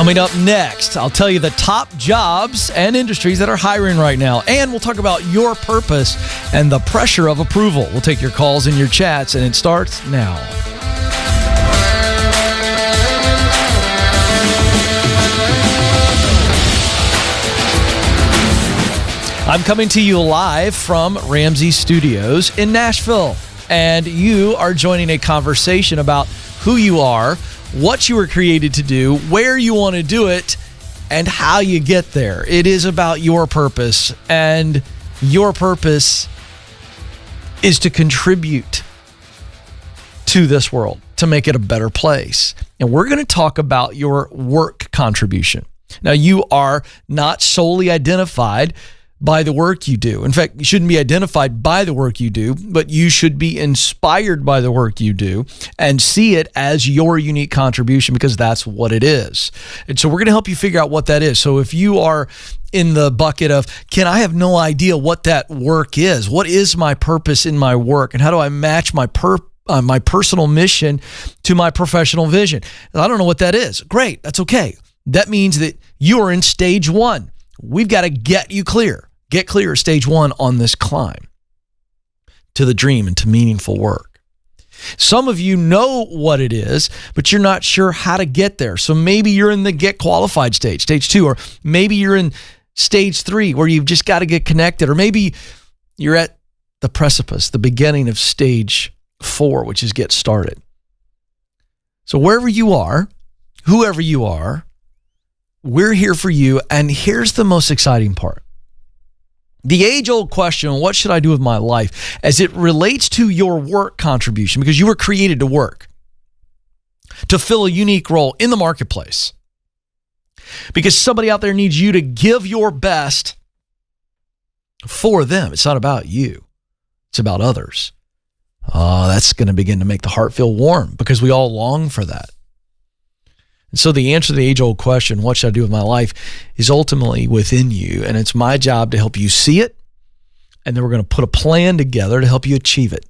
Coming up next, I'll tell you the top jobs and industries that are hiring right now. And we'll talk about your purpose and the pressure of approval. We'll take your calls and your chats, and it starts now. I'm coming to you live from Ramsey Studios in Nashville. And you are joining a conversation about who you are, what you were created to do, where you want to do it, and how you get there. It is about your purpose, and your purpose is to contribute to this world, to make it a better place. And we're going to talk about your work contribution. Now, you are not solely identified by the work you do. In fact, you shouldn't be identified by the work you do, but you should be inspired by the work you do and see it as your unique contribution, because that's what it is. And so we're going to help you figure out what that is. So if you are in the bucket of, Ken, I have no idea what that work is. What is my purpose in my work? And how do I match my personal mission to my professional vision? I don't know what that is. Great. That's okay. That means that you are in stage one. We've got to get you clear. Get clear at stage one on this climb to the dream and to meaningful work. Some of you know what it is, but you're not sure how to get there. So maybe you're in the get qualified stage, stage 2, or maybe you're in stage 3 where you've just got to get connected, or maybe you're at the precipice, the beginning of stage 4, which is get started. So wherever you are, whoever you are, we're here for you. And here's the most exciting part. The age-old question, what should I do with my life, as it relates to your work contribution, because you were created to work, to fill a unique role in the marketplace, because somebody out there needs you to give your best for them. It's not about you. It's about others. Oh, that's going to begin to make the heart feel warm, because we all long for that. And so the answer to the age-old question, what should I do with my life, is ultimately within you. And it's my job to help you see it. And then we're going to put a plan together to help you achieve it.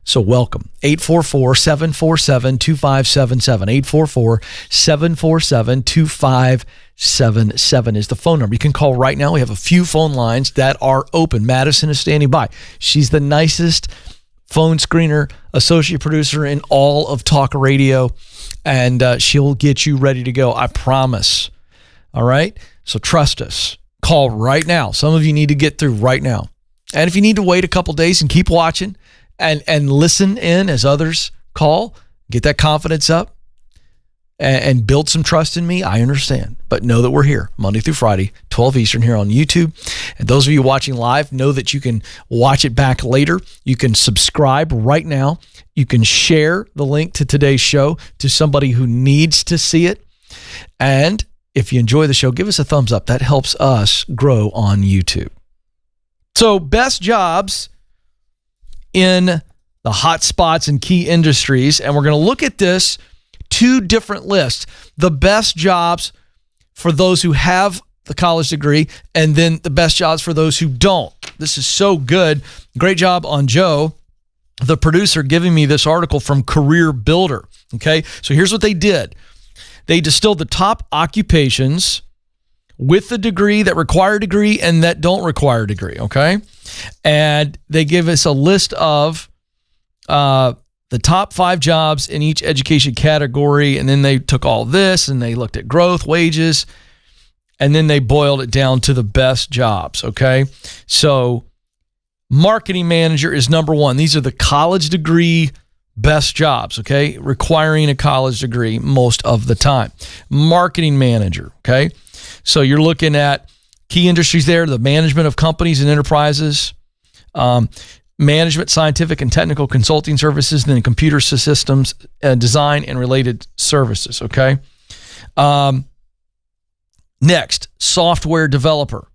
So welcome. 844-747-2577. 844-747-2577 is the phone number. You can call right now. We have a few phone lines that are open. Madison is standing by. She's the nicest phone screener, associate producer in all of talk radio. And she'll get you ready to go. I promise. All right? So trust us. Call right now. Some of you need to get through right now. And if you need to wait a couple days and keep watching and listen in as others call, get that confidence up and build some trust in me, I understand. But know that we're here Monday through Friday, 12 Eastern, here on YouTube. And those of you watching live, know that you can watch it back later. You can subscribe right now. You can share the link to today's show to somebody who needs to see it. And if you enjoy the show, give us a thumbs up. That helps us grow on YouTube. So, best jobs in the hot spots and key industries. And we're going to look at this, 2 different lists. The best jobs for those who have the college degree, and then the best jobs for those who don't. This is so good. Great job on Joe, the producer, giving me this article from Career Builder. Okay, so here's what they did. They distilled the top occupations with the degree, that require a degree, and that don't require a degree, okay? And they give us a list of the top 5 jobs in each education category, and then they took all this, and they looked at growth, wages, and then they boiled it down to the best jobs, okay? So marketing manager is number 1. These are the college degree best jobs, okay? Requiring a college degree most of the time. Marketing manager, okay? So you're looking at key industries there, the management of companies and enterprises, management, scientific and technical consulting services, and then computer systems, design and related services, okay? Next, software developer.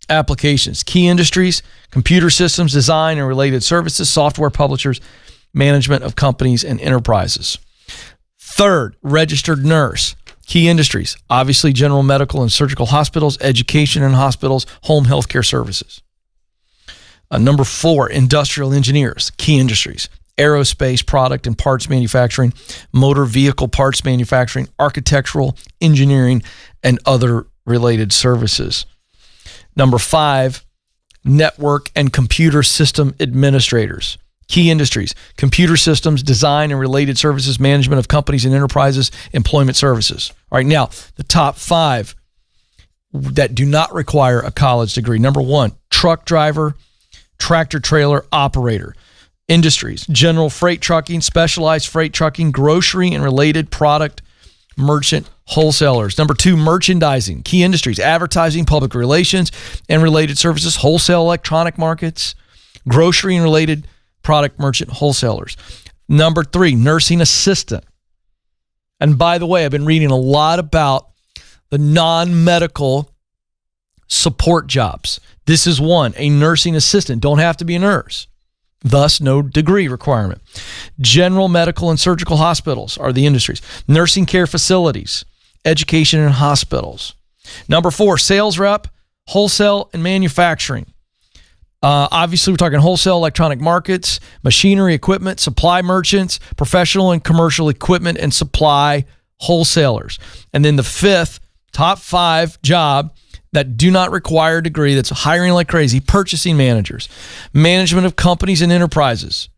Applications, key industries, computer systems, design and related services, software publishers, management of companies and enterprises. Third, registered nurse, key industries, obviously general medical and surgical hospitals, education and hospitals, home healthcare services. Number 4, industrial engineers, key industries, aerospace product and parts manufacturing, motor vehicle parts manufacturing, architectural, engineering, and other related services. Number 5, network and computer system administrators. Key industries: computer systems, design and related services, management of companies and enterprises, employment services. All right, now the top 5 that do not require a college degree. Number 1, truck driver, tractor trailer operator. Industries: general freight trucking, specialized freight trucking, grocery and related product merchant wholesalers. Number 2, merchandising. Key industries: advertising, public relations and related services, wholesale electronic markets, grocery and related product merchant wholesalers. Number 3, nursing assistant. And by the way, I've been reading a lot about the non-medical support jobs. This is one, a nursing assistant. Don't have to be a nurse. Thus, no degree requirement. General medical and surgical hospitals are the industries. Nursing care facilities, education and hospitals. Number 4, sales rep, wholesale and manufacturing. Obviously, we're talking wholesale electronic markets, machinery, equipment, supply merchants, professional and commercial equipment and supply wholesalers. And then the 5th, top 5 job that do not require a degree, that's hiring like crazy: purchasing managers, management of companies and enterprises,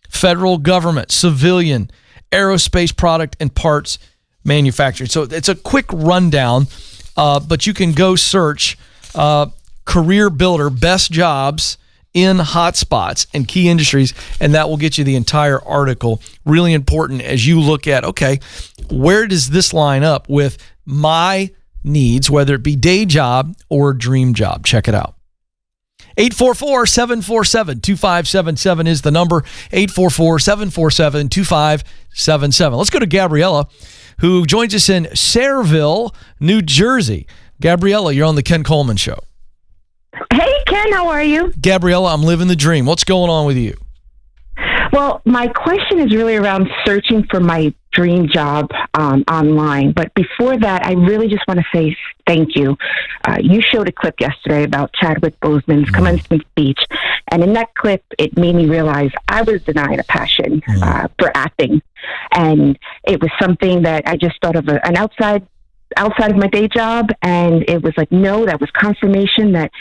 federal government, civilian, aerospace product and parts manufacturing. So it's a quick rundown, but you can go search Career Builder, best jobs in hotspots and key industries, and that will get you the entire article. Really important as you look at, okay, where does this line up with my needs, whether it be day job or dream job? Check it out. 844-747-2577 is the number. 844-747-2577. Let's go to Gabriella, who joins us in Sayreville, New Jersey. Gabriella, you're on the Ken Coleman Show. Hey, Ken, how are you? Gabriella, I'm living the dream. What's going on with you? Well, my question is really around searching for my dream job online. But before that, I really just want to say thank you. You showed a clip yesterday about Chadwick Boseman's commencement speech. And in that clip, it made me realize I was denied a passion for acting. And it was something that I just thought of an outside of my day job, and it was like, no, that was confirmation that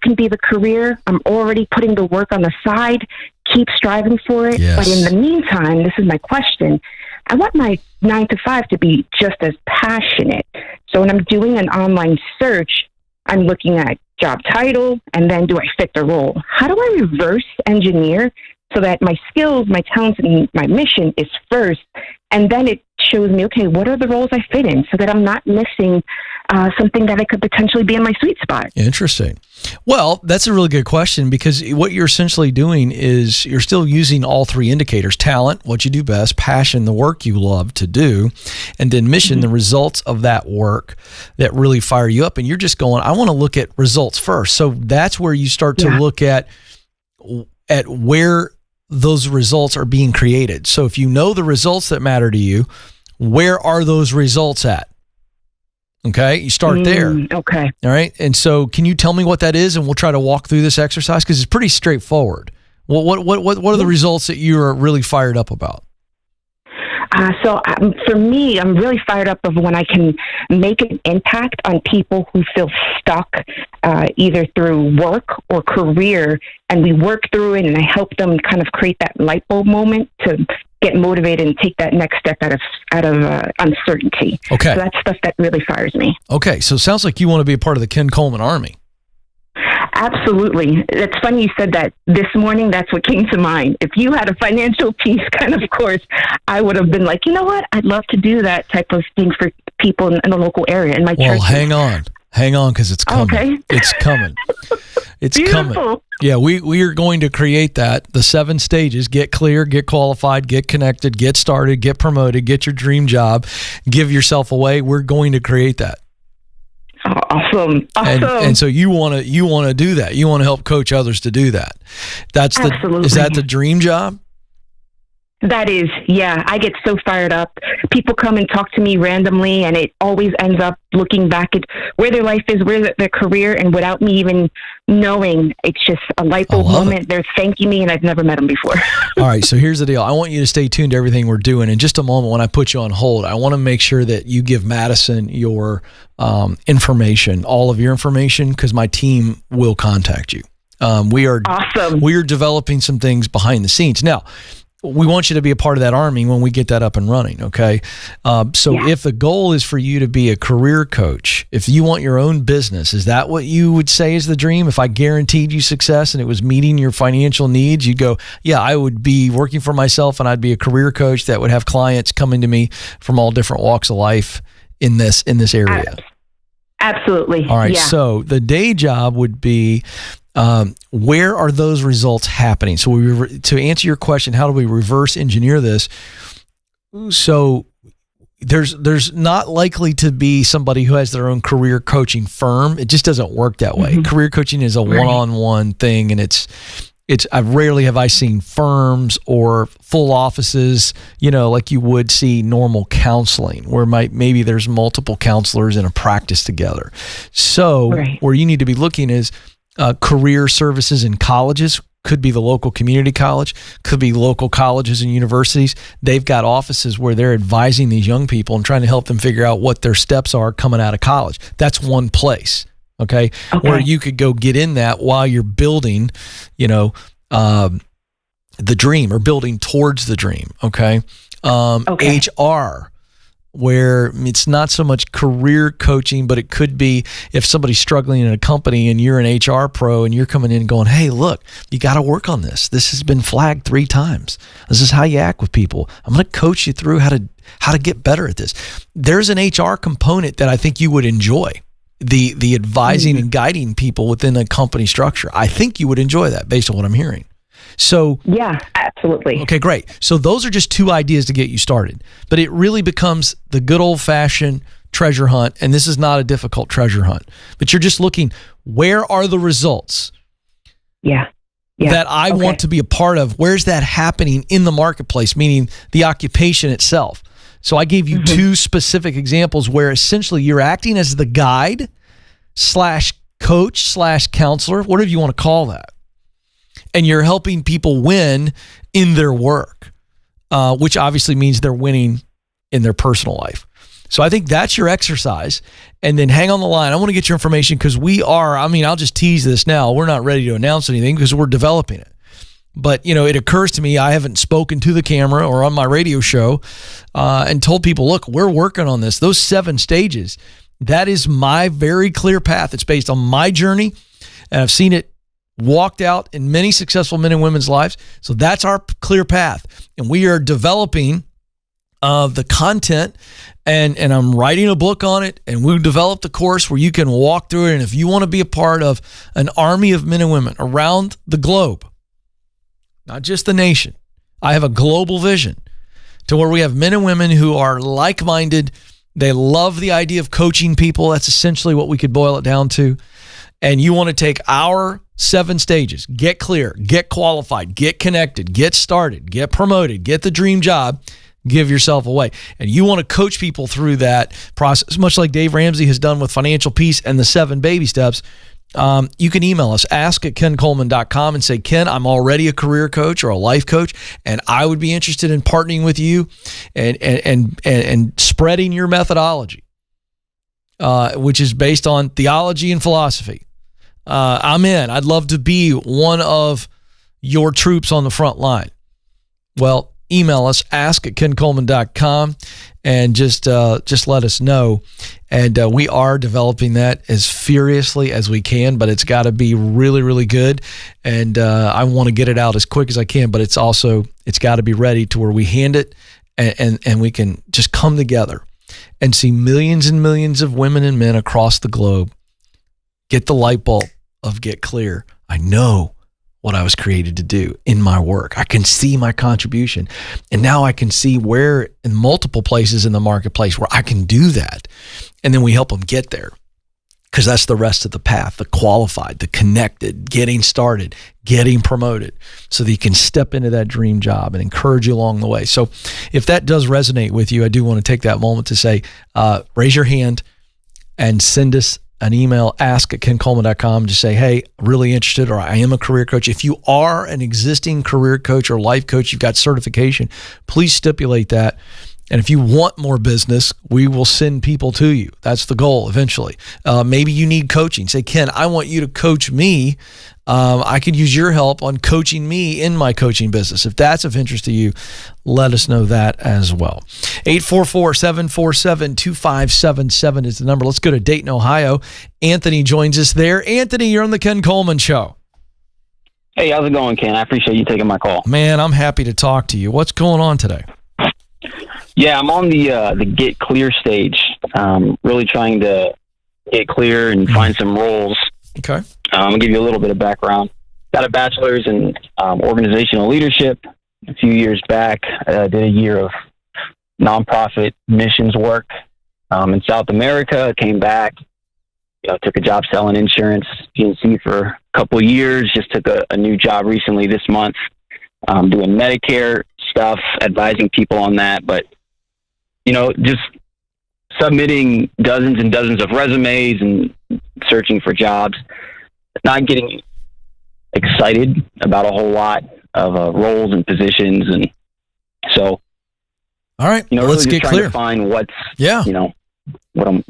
can be the career. I'm already putting the work on the side, keep striving for it. Yes. But in the meantime, this is my question, I want my 9 to 5 to be just as passionate. So when I'm doing an online search, I'm looking at job title, and then do I fit the role? How do I reverse engineer so that my skills, my talents, and my mission is first, and then it shows me, okay, what are the roles I fit in, so that I'm not missing something that I could potentially be in my sweet spot? Interesting. Well, that's a really good question, because what you're essentially doing is you're still using all 3 indicators: talent, what you do best; passion, the work you love to do; and then mission, the results of that work that really fire you up. And you're just going, I want to look at results first. So that's where you start to look at where those results are being created. So if you know the results that matter to you, where are those results at? Okay, you start there. Okay. All right. And so can you tell me what that is, and we'll try to walk through this exercise, because it's pretty straightforward. What are the results that you are really fired up about? For me, I'm really fired up of when I can make an impact on people who feel stuck, either through work or career, and we work through it, and I help them kind of create that light bulb moment to get motivated and take that next step out of uncertainty. Okay. So that's stuff that really fires me. Okay, so it sounds like you want to be a part of the Ken Coleman Army. Absolutely. It's funny you said that this morning. That's what came to mind. If you had a financial piece kind of course, I would have been like, you know what? I'd love to do that type of thing for people in the local area. In my church. Well, hang on, because it's coming. Okay. It's coming. It's Beautiful. coming. Yeah, we are going to create that. The 7 stages: get clear, get qualified, get connected, get started, get promoted, get your dream job, give yourself away. We're going to create that. Awesome. And so you want to do that. You want to help coach others to do that. Absolutely. Is that the dream job? That is, yeah. I get so fired up. People come and talk to me randomly, and it always ends up looking back at where their life is, where their career, and without me even knowing, it's just a light bulb moment. They're thanking me, and I've never met them before. All right, so here's the deal. I want you to stay tuned to everything we're doing. In just a moment, when I put you on hold, I want to make sure that you give Madison your information, all of your information, because my team will contact you. We are awesome. We are developing some things behind the scenes. Now, we want you to be a part of that army when we get that up and running, okay? If the goal is for you to be a career coach, if you want your own business, is that what you would say is the dream? If I guaranteed you success and it was meeting your financial needs, you'd go, yeah, I would be working for myself and I'd be a career coach that would have clients coming to me from all different walks of life in this area. Absolutely. All right, so the day job would be, where are those results happening? So to answer your question, how do we reverse engineer this? So there's not likely to be somebody who has their own career coaching firm. It just doesn't work that way. Mm-hmm. Career coaching is a one-on-one thing, and it's rarely have I seen firms or full offices, like you would see normal counseling, where maybe there's multiple counselors in a practice together. So where you need to be looking is career services in colleges. Could be the local community college, could be local colleges and universities. They've got offices where they're advising these young people and trying to help them figure out what their steps are coming out of college. That's one place, okay? Where you could go get in that while you're building, the dream or building towards the dream, okay? HR, where it's not so much career coaching, but it could be if somebody's struggling in a company and you're an HR pro and you're coming in and going, hey, look, you got to work on this. This has been flagged 3 times. This is how you act with people. I'm going to coach you through how to get better at this. There's an HR component that I think you would enjoy, the advising and guiding people within a company structure. I think you would enjoy that based on what I'm hearing. So yeah, absolutely. Okay, great. So those are just 2 ideas to get you started, but it really becomes the good old fashioned treasure hunt. And this is not a difficult treasure hunt, but you're just looking, where are the results that I want to be a part of? Where's that happening in the marketplace, meaning the occupation itself? So I gave you 2 specific examples where essentially you're acting as the guide / coach / counselor, whatever you want to call that. And you're helping people win in their work, which obviously means they're winning in their personal life. So I think that's your exercise. And then hang on the line. I want to get your information because I'll just tease this now. We're not ready to announce anything because we're developing it. But, it occurs to me, I haven't spoken to the camera or on my radio show and told people, look, we're working on this. Those 7 stages, that is my very clear path. It's based on my journey, and I've seen it walked out in many successful men and women's lives. So that's our clear path. And we are developing the content and I'm writing a book on it, and we've developed a course where you can walk through it. And if you want to be a part of an army of men and women around the globe, not just the nation, I have a global vision to where we have men and women who are like-minded. They love the idea of coaching people. That's essentially what we could boil it down to. And you want to take our 7 stages, get clear, get qualified, get connected, get started, get promoted, get the dream job, give yourself away. And you want to coach people through that process, much like Dave Ramsey has done with Financial Peace and the 7 baby steps. You can email us, ask@kencoleman.com, and say, Ken, I'm already a career coach or a life coach, and I would be interested in partnering with you and spreading your methodology, which is based on theology and philosophy. I'm in. I'd love to be one of your troops on the front line. Well, email us, ask@kencoleman.com, and just let us know. And we are developing that as furiously as we can, but it's got to be really, really good. And I want to get it out as quick as I can, but it's got to be ready to where we hand it and we can just come together and see millions and millions of women and men across the globe get the light bulb of get clear. I know what I was created to do in my work. I can see my contribution. And now I can see where in multiple places in the marketplace where I can do that. And then we help them get there. because that's the rest of the path, the qualified, the connected, getting started, getting promoted, so that you can step into that dream job and encourage you along the way. So if that does resonate with you, I do want to take that moment to say, raise your hand and send us an email, ask@kencoleman.com. Just say, hey, really interested, or I am a career coach. If you are an existing career coach or life coach, you've got certification, please stipulate that. And if you want more business, we will send people to you. That's the goal eventually. Maybe you need coaching. Say, Ken, I want you to coach me. I could use your help on coaching me in my coaching business. If that's of interest to you, let us know that as well. 844-747-2577 is the number. Let's go to Dayton, Ohio. Anthony joins us there. Anthony, you're on the Ken Coleman Show. Hey, how's it going, Ken? I appreciate you taking my call. Man, I'm happy to talk to you. What's going on today? Yeah, I'm on the get clear stage. Really trying to get clear and find some roles. Okay. I'll give you a little bit of background. Got a bachelor's in organizational leadership. A few years back, did a year of nonprofit missions work in South America. Came back, took a job selling insurance, P&C for a couple of years. Just took a new job recently this month, doing Medicare stuff, advising people on that. But just submitting dozens and dozens of resumes and searching for jobs, not getting excited about a whole lot of roles and positions. And so, all right, really let's just get trying clear. to find what's, what I'm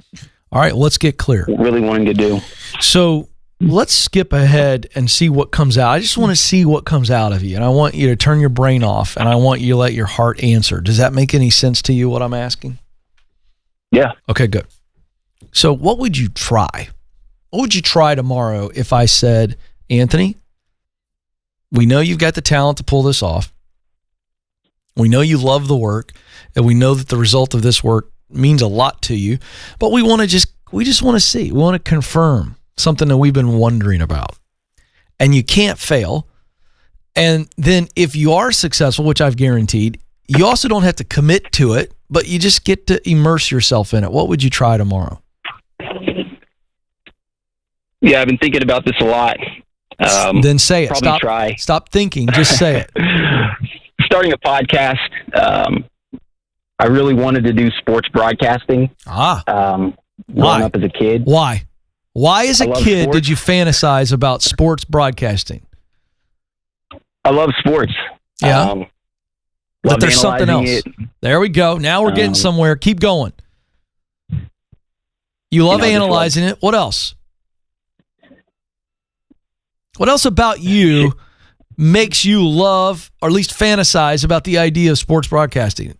all right, let's get clear. Really wanting to do. So let's skip ahead and see what comes out. I just want to see what comes out of you, and I want you to turn your brain off, and I want you to let your heart answer. Does that make any sense to you, what I'm asking? Yeah. Okay, good. So what would you try? What would you try tomorrow if I said, Anthony, we know you've got the talent to pull this off. We know you love the work, and we know that the result of this work means a lot to you, but we just want to see. We want to confirm something that we've been wondering about. And you can't fail. And then if you are successful, which I've guaranteed, you also don't have to commit to it, but you just get to immerse yourself in it. What would you try tomorrow? Yeah, I've been thinking about this a lot. Then say it. Stop thinking. Just say it. Starting a podcast. I really wanted to do sports broadcasting. Growing up as a kid. Why? Why as a kid sports. did you fantasize about sports broadcasting? I love sports. Yeah. But there's something else. There we go. Now we're getting somewhere. Keep going. You love analyzing it. What else? What else about you makes you love, or at least fantasize about the idea of sports broadcasting?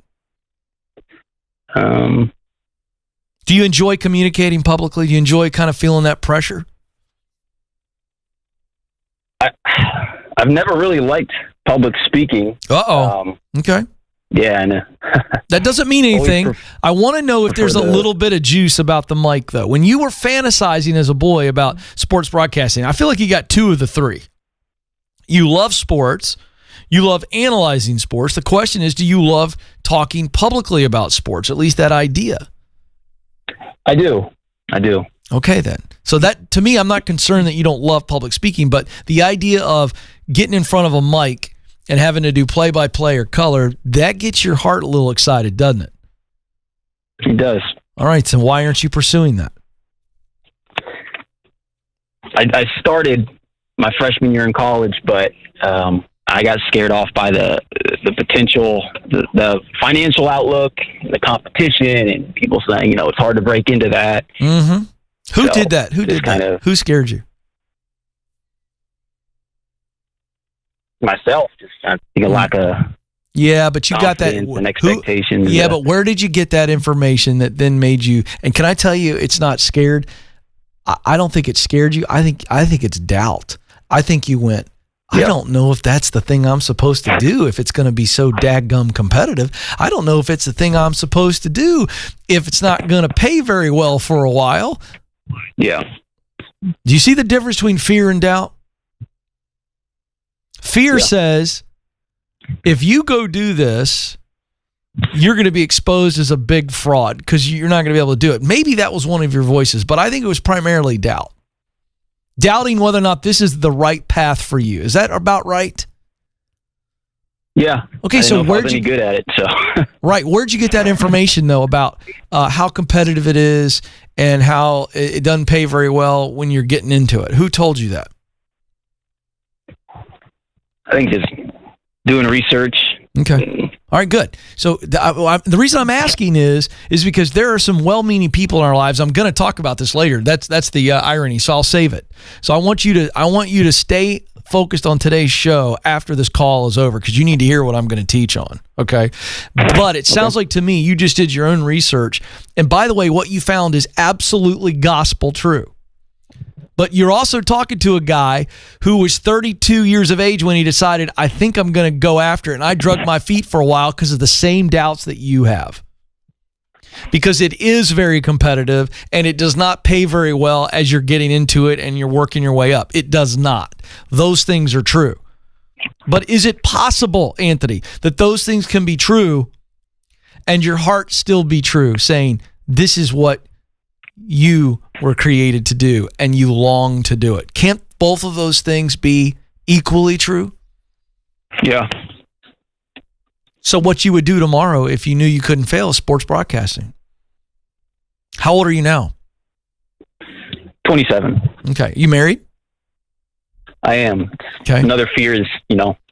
Do you enjoy communicating publicly? Do you enjoy kind of feeling that pressure? I've never really liked public speaking. Okay. Yeah, I know. That doesn't mean anything. I want to know if there's a little bit of juice about the mic, though. When you were fantasizing as a boy about sports broadcasting, I feel like you got two of the three. You love sports. You love analyzing sports. The question is, do you love talking publicly about sports? At least that idea. I do. Okay, then. So that, to me, I'm not concerned that you don't love public speaking, but the idea of getting in front of a mic and having to do play-by-play or color, that gets your heart a little excited, doesn't it? It does. All right, so why aren't you pursuing that? I started my freshman year in college, but I got scared off by the potential, the financial outlook, the competition, and people saying, it's hard to break into that. Mm-hmm. Who did that? Who scared you? Myself, just I think a lack of but you got that and expectations. But where did you get that information that then made you? And can I tell you, it's not scared. I don't think it scared you. I think it's doubt. I think you went, I don't know if that's the thing I'm supposed to do, if it's going to be so dadgum competitive. I don't know if it's the thing I'm supposed to do, if it's not going to pay very well for a while. Yeah. Do you see the difference between fear and doubt? Fear says, if you go do this, you're going to be exposed as a big fraud because you're not going to be able to do it. Maybe that was one of your voices, but I think it was primarily doubt. Doubting whether or not this is the right path for you. Is that about right? Yeah. Okay, so where'd you good at it? So right, where'd you get that information though about how competitive it is and how it doesn't pay very well when you're getting into it? Who told you that? I think just doing research. Okay. All right, good. So the reason I'm asking is because there are some well-meaning people in our lives. I'm going to talk about this later. That's the irony. So I'll save it. So I want you to stay focused on today's show after this call is over because you need to hear what I'm going to teach on. Okay. But it sounds like to me you just did your own research. And by the way, what you found is absolutely gospel true. But you're also talking to a guy who was 32 years of age when he decided, I think I'm going to go after it. And I drug my feet for a while because of the same doubts that you have. Because it is very competitive and it does not pay very well as you're getting into it and you're working your way up. It does not. Those things are true. But is it possible, Anthony, that those things can be true and your heart still be true, saying this is what you were created to do and you long to do it? Can't both of those things be equally true? Yeah. So what you would do tomorrow if you knew you couldn't fail is sports broadcasting. How old are you now? 27. Okay. You married? I am. Okay. Another fear is,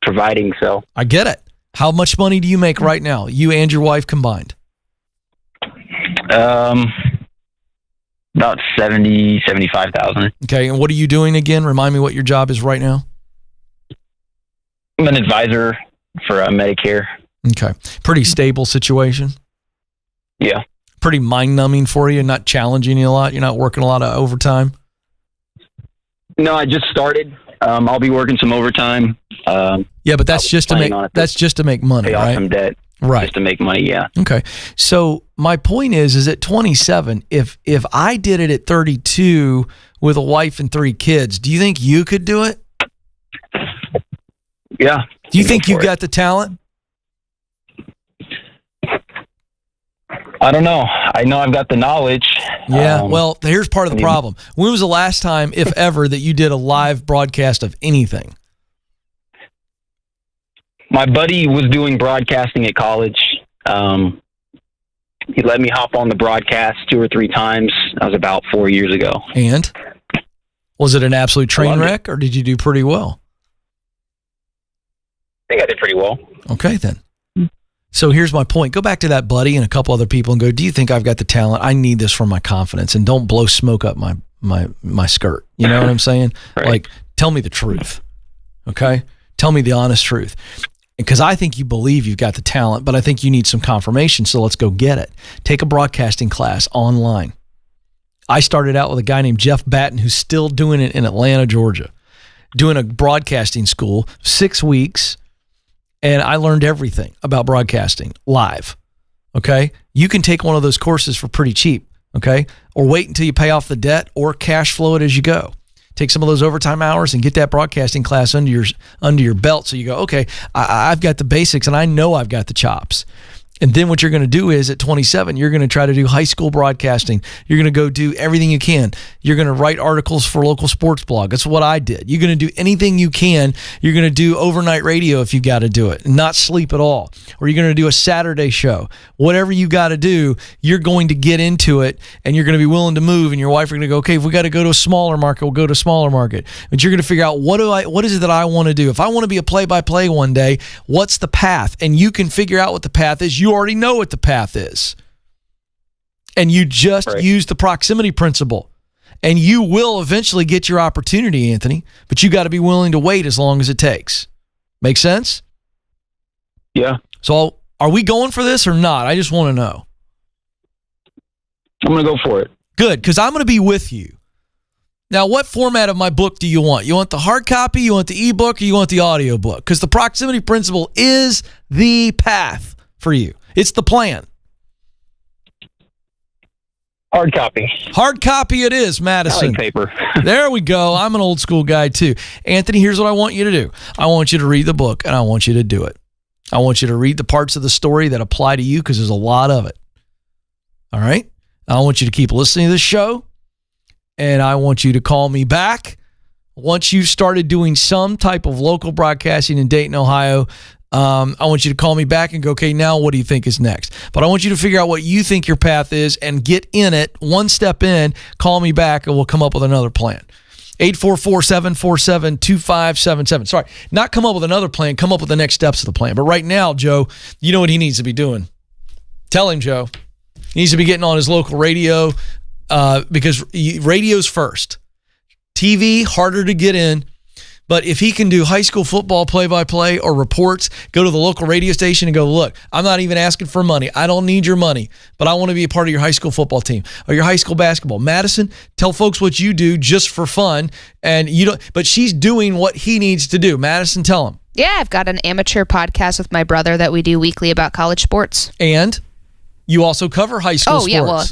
providing. So I get it. How much money do you make right now, you and your wife combined? About 75,000. Okay. And what are you doing again? Remind me what your job is right now. I'm an advisor for Medicare. Okay. Pretty stable situation. Yeah. Pretty mind-numbing for you, not challenging you a lot. You're not working a lot of overtime. No, I just started. I'll be working some overtime. Yeah, but that's just to make money, pay right? off some debt. Right. Just to make money, yeah. Okay. So my point is at 27, if I did it at 32 with a wife and 3 kids, do you think you could do it? Yeah. Do you think you got the talent? I don't know. I know I've got the knowledge. Yeah. Well, here's part of the problem. When was the last time, if ever, that you did a live broadcast of anything? My buddy was doing broadcasting at college. He let me hop on the broadcast 2 or 3 times. That was about 4 years ago. And was it an absolute train wreck, or did you do pretty well? I think I did pretty well. Okay, then. So here's my point. Go back to that buddy and a couple other people and go, do you think I've got the talent? I need this for my confidence, and don't blow smoke up my skirt. You know what I'm saying? Right. Like, tell me the truth. Okay? Tell me the honest truth. Because I think you believe you've got the talent, but I think you need some confirmation, so let's go get it. Take a broadcasting class online. I started out with a guy named Jeff Batten who's still doing it in Atlanta, Georgia, doing a broadcasting school, 6 weeks, and I learned everything about broadcasting live, okay? You can take one of those courses for pretty cheap, okay? Or wait until you pay off the debt or cash flow it as you go. Take some of those overtime hours and get that broadcasting class under your belt so you go, okay, I've got the basics and I know I've got the chops. And then what you're going to do is at 27, you're going to try to do high school broadcasting. You're going to go do everything you can. You're going to write articles for local sports blog. That's what I did. You're going to do anything you can. You're going to do overnight radio if you got to do it and not sleep at all. Or you're going to do a Saturday show. Whatever you got to do, you're going to get into it and you're going to be willing to move. And your wife are going to go, okay, if we got to go to a smaller market, we'll go to a smaller market. But you're going to figure out what is it that I want to do? If I want to be a play-by-play one day, what's the path? And you can figure out what the path is. You already know what the path is. And you just use the proximity principle. And you will eventually get your opportunity, Anthony, but you got to be willing to wait as long as it takes. Make sense? Yeah. So are we going for this or not? I just want to know. I'm going to go for it. Good, because I'm going to be with you. Now, what format of my book do you want? You want the hard copy, you want the ebook, or you want the audio book? Because the proximity principle is the path for you. It's the plan. Hard copy. Hard copy it is, Madison. I like paper. There we go. I'm an old school guy too. Anthony, here's what I want you to do. I want you to read the book and I want you to do it. I want you to read the parts of the story that apply to you because there's a lot of it. All right? I want you to keep listening to this show, and I want you to call me back once you've started doing some type of local broadcasting in Dayton, Ohio. I want you to call me back and go, okay, now what do you think is next? But I want you to figure out what you think your path is and get in it one step in. Call me back, and we'll come up with another plan. 844-747-2577. Sorry, not come up with another plan, come up with the next steps of the plan. But right now, Joe, you know what he needs to be doing. Tell him, Joe. He needs to be getting on his local radio because radio's first. TV, harder to get in. But if he can do high school football play-by-play or reports, go to the local radio station and go, look, I'm not even asking for money. I don't need your money, but I want to be a part of your high school football team or your high school basketball. Madison, tell folks what you do just for fun. And you don't, but she's doing what he needs to do. Madison, tell him. Yeah, I've got an amateur podcast with my brother that we do weekly about college sports. And you also cover high school sports. Yeah, well,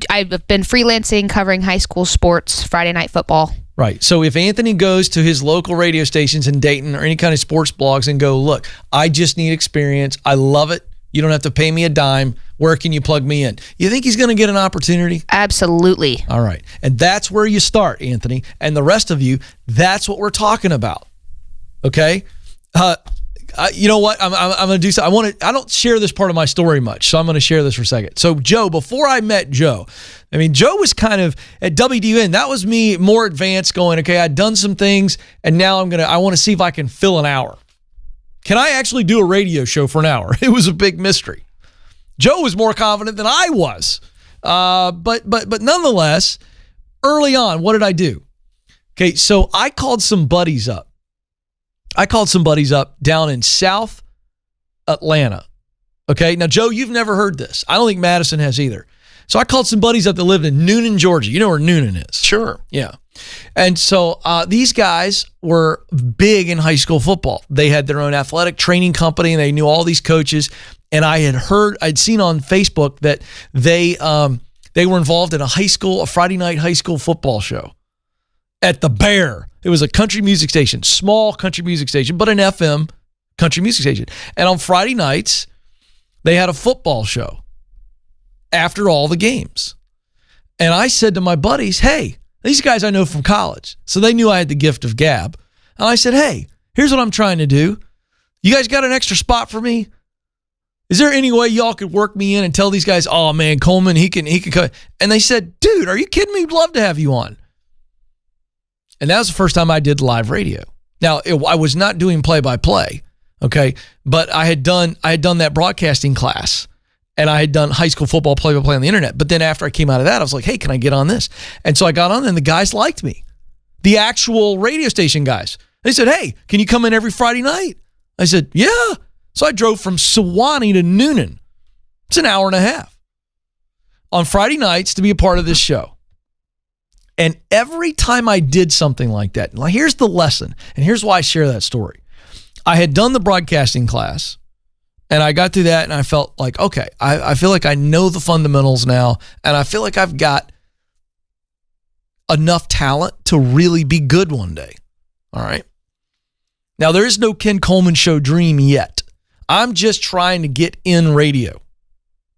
I've been freelancing covering high school sports, Friday night football. Right. So if Anthony goes to his local radio stations in Dayton or any kind of sports blogs and go, look, I just need experience. I love it. You don't have to pay me a dime. Where can you plug me in? You think he's going to get an opportunity? Absolutely. All right. And that's where you start, Anthony. And the rest of you, that's what we're talking about. Okay? You know what? I'm going to do something. I don't share this part of my story much, so I'm going to share this for a second. So Joe, before I met Joe, I mean, Joe was kind of at WDUN. That was me more advanced going, okay, I'd done some things, and now I want to see if I can fill an hour. Can I actually do a radio show for an hour? It was a big mystery. Joe was more confident than I was. But nonetheless, early on, what did I do? Okay, so I called some buddies up. Down in South Atlanta. Okay, now, Joe, you've never heard this. I don't think Madison has either. So I called some buddies up that lived in Noonan, Georgia. You know where Noonan is? Sure. Yeah. And so these guys were big in high school football. They had their own athletic training company, and they knew all these coaches. And I'd seen on Facebook that they were involved in a Friday night high school football show at the Bear. It was a country music station, small country music station, but an FM country music station. And on Friday nights, they had a football show after all the games. And I said to my buddies, hey, these guys I know from college. So they knew I had the gift of gab. And I said, hey, here's what I'm trying to do. You guys got an extra spot for me? Is there any way y'all could work me in and tell these guys, oh man, Coleman, he can come. And they said, dude, are you kidding me? We'd love to have you on. And that was the first time I did live radio. Now, I was not doing play-by-play, okay? But I had done that broadcasting class, and I had done high school football play-by-play on the internet. But then after I came out of that, I was like, hey, can I get on this? And so I got on, and the guys liked me. The actual radio station guys. They said, hey, can you come in every Friday night? I said, yeah. So I drove from Sewanee to Noonan. It's an hour and a half on Friday nights to be a part of this show. And every time I did something like that, now here's the lesson, and here's why I share that story. I had done the broadcasting class, and I got through that, and I felt like, okay, I feel like I know the fundamentals now, and I feel like I've got enough talent to really be good one day. All right? Now, there is no Ken Coleman Show dream yet. I'm just trying to get in radio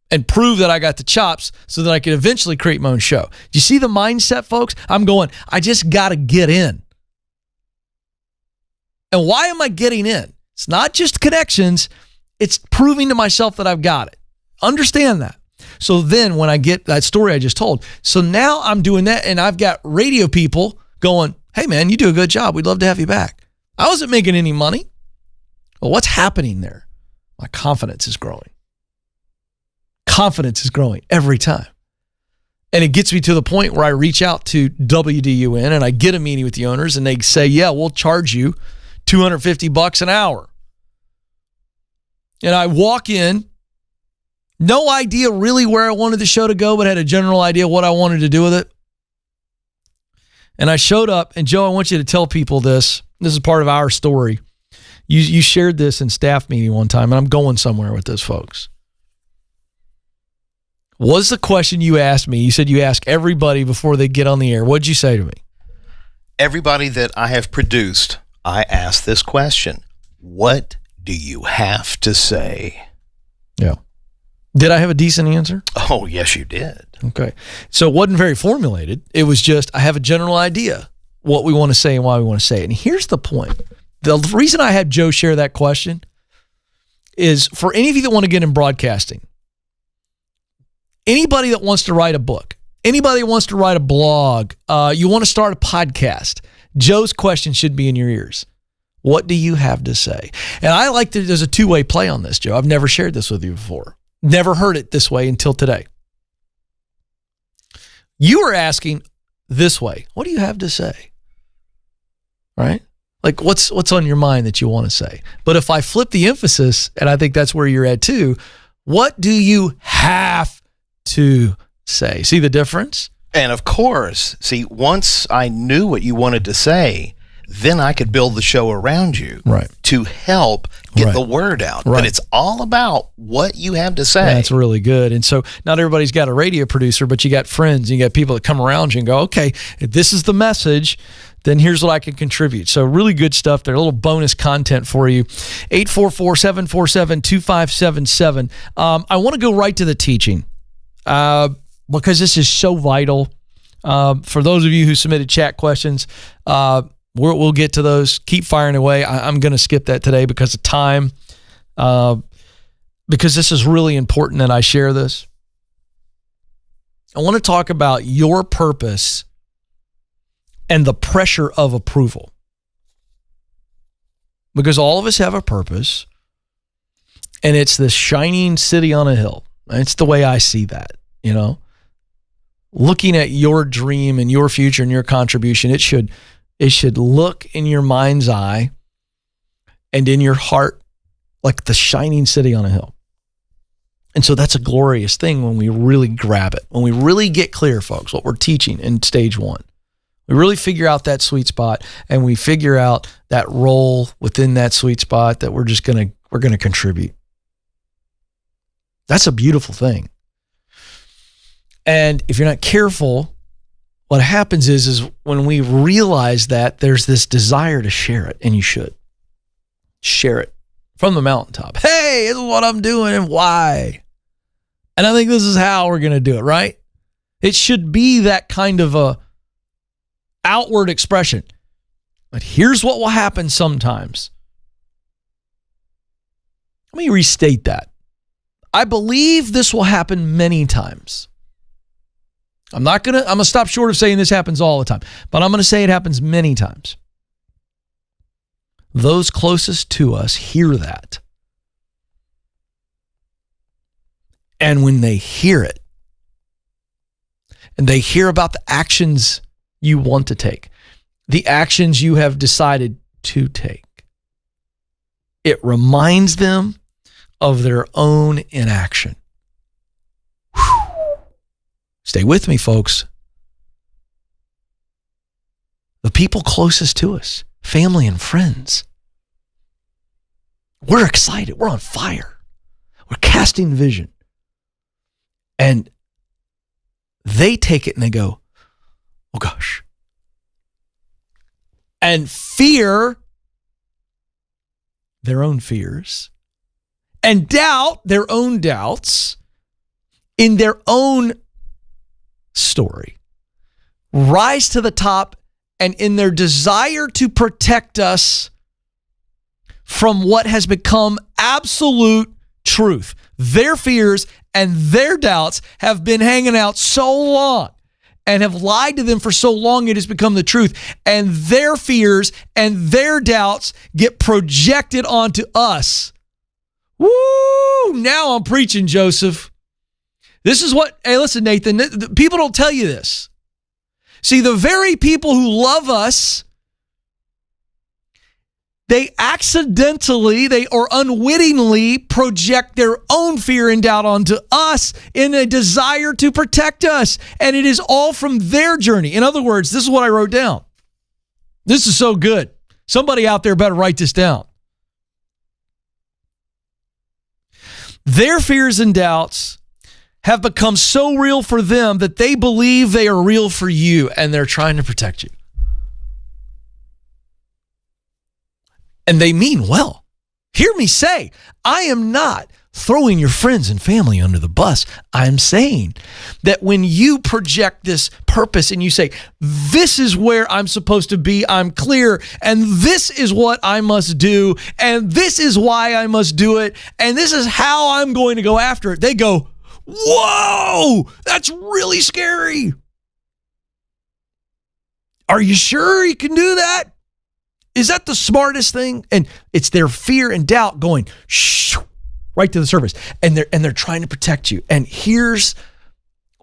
and prove that I got the chops so that I could eventually create my own show. Do you see the mindset, folks? I'm going, I just got to get in. And why am I getting in? It's not just connections. It's proving to myself that I've got it. Understand that. So then when I get that story I just told, so now I'm doing that, and I've got radio people going, hey, man, you do a good job. We'd love to have you back. I wasn't making any money. Well, what's happening there? My confidence is growing. Confidence is growing every time. And it gets me to the point where I reach out to WDUN and I get a meeting with the owners, and they say, yeah, we'll charge you $250 an hour. And I walk in, no idea really where I wanted the show to go, but had a general idea what I wanted to do with it. And I showed up, and Joe, I want you to tell people this. This is part of our story. You shared this in staff meeting one time, and I'm going somewhere with this, folks. What's the question you asked me? You said you ask everybody before they get on the air. What'd you say to me? Everybody that I have produced, I ask this question. What do you have to say? Yeah. Did I have a decent answer? Oh, yes, you did. Okay. So it wasn't very formulated. It was just, I have a general idea what we want to say and why we want to say it. And here's the point. The reason I had Joe share that question is for any of you that want to get in broadcasting, anybody that wants to write a book, anybody that wants to write a blog, you want to start a podcast, Joe's question should be in your ears. What do you have to say? And I like that there's a two-way play on this, Joe. I've never shared this with you before. Never heard it this way until today. You are asking this way. What do you have to say? Right? Like what's on your mind that you want to say? But if I flip the emphasis, and I think that's where you're at too, what do you have to say? See the difference? And of course, see, once I knew what you wanted to say, then I could build the show around you to help get the word out. But it's all about what you have to say. That's really good. And so not everybody's got a radio producer, but you got friends, you got people that come around you and go, okay, if this is the message, then here's what I can contribute. So really good stuff there. A little bonus content for you. 844-747-2577. I want to go right to the teaching because this is so vital. For those of you who submitted chat questions, we'll get to those. Keep firing away. I'm going to skip that today because of time, because this is really important that I share this. I want to talk about your purpose and the pressure of approval. Because all of us have a purpose, and it's this shining city on a hill. It's the way I see that, you know. Looking at your dream and your future and your contribution, it should look in your mind's eye and in your heart like the shining city on a hill. And so that's a glorious thing when we really grab it, when we really get clear, folks, what we're teaching in stage one. We really figure out that sweet spot, and we figure out that role within that sweet spot that we're going to contribute. That's a beautiful thing. And if you're not careful, what happens is when we realize that, there's this desire to share it, and you should share it from the mountaintop. Hey, this is what I'm doing and why. And I think this is how we're going to do it, right? It should be that kind of a outward expression. But here's what will happen sometimes. Let me restate that. I believe this will happen many times. I'm going to stop short of saying this happens all the time, but I'm going to say it happens many times. Those closest to us hear that. And when they hear it, and they hear about the actions you want to take, the actions you have decided to take, it reminds them of their own inaction. Whew. Stay with me, folks. The people closest to us, family and friends, we're excited. We're on fire. We're casting vision. And they take it and they go, oh gosh. And fear their own fears and doubt their own doubts in their own story rise to the top, and in their desire to protect us from what has become absolute truth. Their fears and their doubts have been hanging out so long and have lied to them for so long it has become the truth. And their fears and their doubts get projected onto us. Woo! Now I'm preaching, Joseph. This is what, hey, listen, Nathan, people don't tell you this. See, the very people who love us, they accidentally, or unwittingly project their own fear and doubt onto us in a desire to protect us. And it is all from their journey. In other words, this is what I wrote down. This is so good. Somebody out there better write this down. Their fears and doubts have become so real for them that they believe they are real for you, and they're trying to protect you. And they mean well. Hear me say, I am not throwing your friends and family under the bus. I'm saying that when you project this purpose and you say, this is where I'm supposed to be, I'm clear, and this is what I must do, and this is why I must do it, and this is how I'm going to go after it, they go, whoa, that's really scary. Are you sure you can do that? Is that the smartest thing? And it's their fear and doubt going shoo, right to the surface. And they're trying to protect you. And here's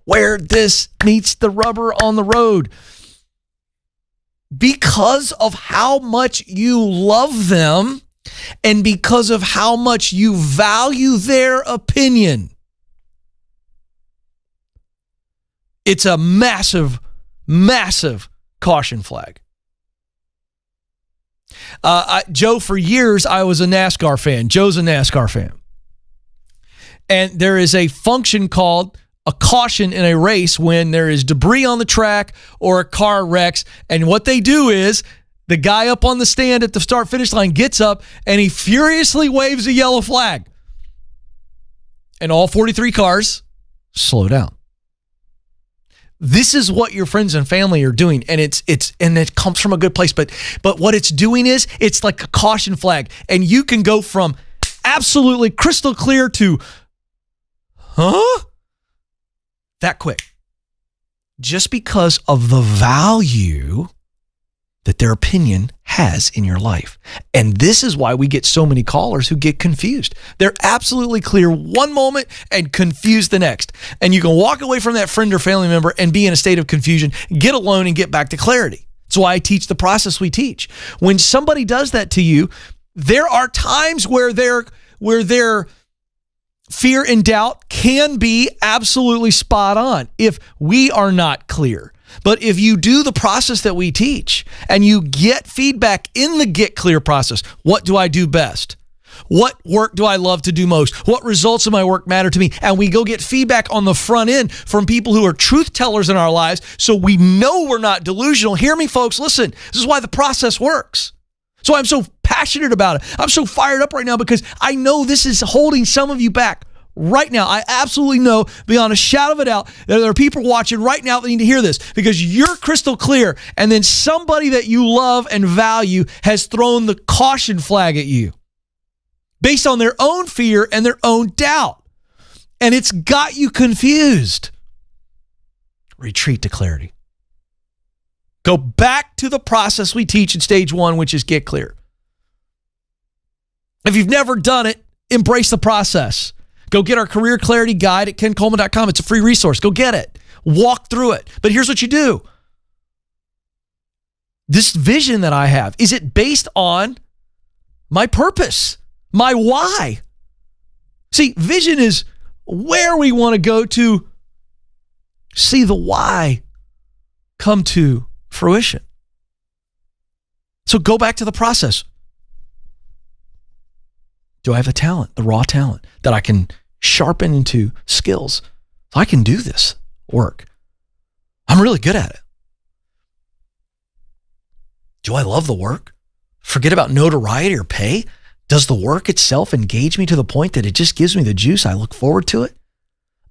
where this meets the rubber on the road. Because of how much you love them and because of how much you value their opinion, it's a massive, massive caution flag. Joe, for years, I was a NASCAR fan. Joe's a NASCAR fan. And there is a function called a caution in a race when there is debris on the track or a car wrecks. And what they do is the guy up on the stand at the start-finish line gets up and he furiously waves a yellow flag. And all 43 cars slow down. This is what your friends and family are doing, and it comes from a good place. But what it's doing is it's like a caution flag, and you can go from absolutely crystal clear to, that quick, just because of the value that their opinion has in your life. And this is why we get so many callers who get confused. They're absolutely clear one moment and confused the next. And you can walk away from that friend or family member and be in a state of confusion, get alone and get back to clarity. That's why I teach the process we teach. When somebody does that to you, there are times where their fear and doubt can be absolutely spot on if we are not clear. But if you do the process that we teach and you get feedback in the get clear process, what do I do best? What work do I love to do most? What results of my work matter to me? And we go get feedback on the front end from people who are truth tellers in our lives so we know we're not delusional. Hear me, folks. Listen, this is why the process works. So I'm so passionate about it. I'm so fired up right now because I know this is holding some of you back. Right now, I absolutely know beyond a shadow of a doubt that there are people watching right now that need to hear this because you're crystal clear, and then somebody that you love and value has thrown the caution flag at you based on their own fear and their own doubt, and it's got you confused. Retreat to clarity. Go back to the process we teach in stage 1, which is get clear. If you've never done it, embrace the process. Go get our career clarity guide at kencoleman.com. It's a free resource. Go get it. Walk through it. But here's what you do. This vision that I have, is it based on my purpose, my why? See, vision is where we want to go to see the why come to fruition. So go back to the process. Do I have the talent, the raw talent that I can sharpen into skills? So I can do this work. I'm really good at it. Do I love the work? Forget about notoriety or pay. Does the work itself engage me to the point that it just gives me the juice? I look forward to it.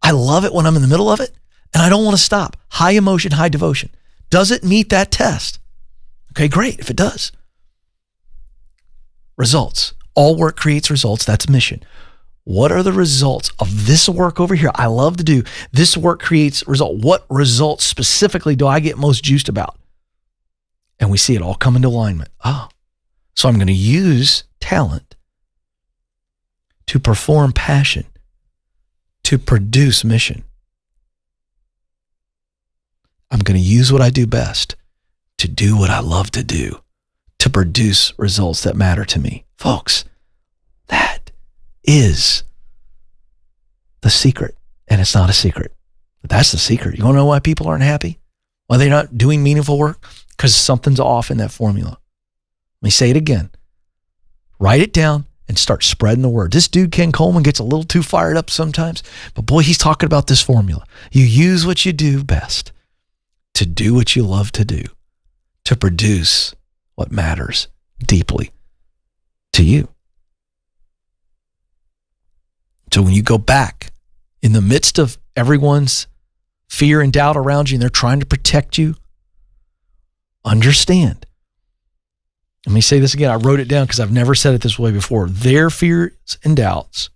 I love it when I'm in the middle of it, and I don't want to stop. High emotion, high devotion. Does it meet that test? Okay, great, if it does. Results. All work creates results. That's mission. What are the results of this work over here? I love to do this work creates result. What results specifically do I get most juiced about? And we see it all come into alignment. So I'm going to use talent to perform passion, to produce mission. I'm going to use what I do best to do what I love to do, to produce results that matter to me. Folks, that is the secret, and it's not a secret. But that's the secret. You want to know why people aren't happy? Why they're not doing meaningful work? Because something's off in that formula. Let me say it again. Write it down and start spreading the word. This dude, Ken Coleman, gets a little too fired up sometimes, but boy, he's talking about this formula. You use what you do best to do what you love to do, to produce what matters deeply to you. So when you go back in the midst of everyone's fear and doubt around you and they're trying to protect you, understand. Let me say this again. I wrote it down because I've never said it this way before. Their fears and doubts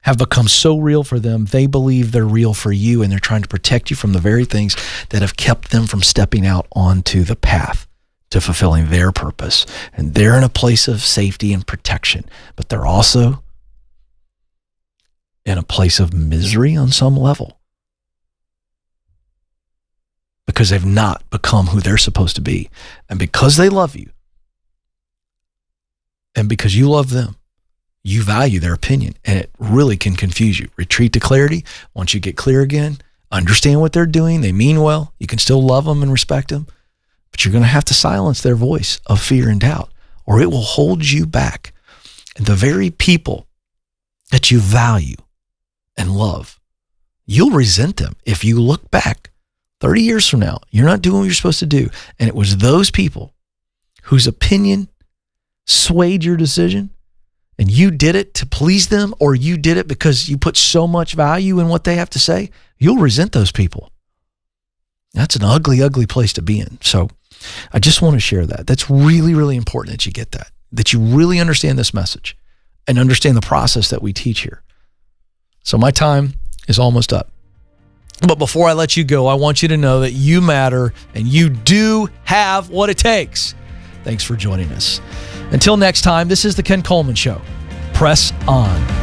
have become so real for them, they believe they're real for you, and they're trying to protect you from the very things that have kept them from stepping out onto the path to fulfilling their purpose. And they're in a place of safety and protection, but they're also in a place of misery on some level because they've not become who they're supposed to be. And because they love you, and because you love them, you value their opinion, and it really can confuse you. Retreat to clarity. Once you get clear again, understand what they're doing. They mean well. You can still love them and respect them, but you're going to have to silence their voice of fear and doubt, or it will hold you back. And the very people that you value and love, you'll resent them if you look back 30 years from now. You're not doing what you're supposed to do. And it was those people whose opinion swayed your decision, and you did it to please them, or you did it because you put so much value in what they have to say. You'll resent those people. That's an ugly, ugly place to be in. So I just want to share that. That's really, really important that you get that you really understand this message and understand the process that we teach here. So my time is almost up. But before I let you go, I want you to know that you matter and you do have what it takes. Thanks for joining us. Until next time, this is the Ken Coleman Show. Press on.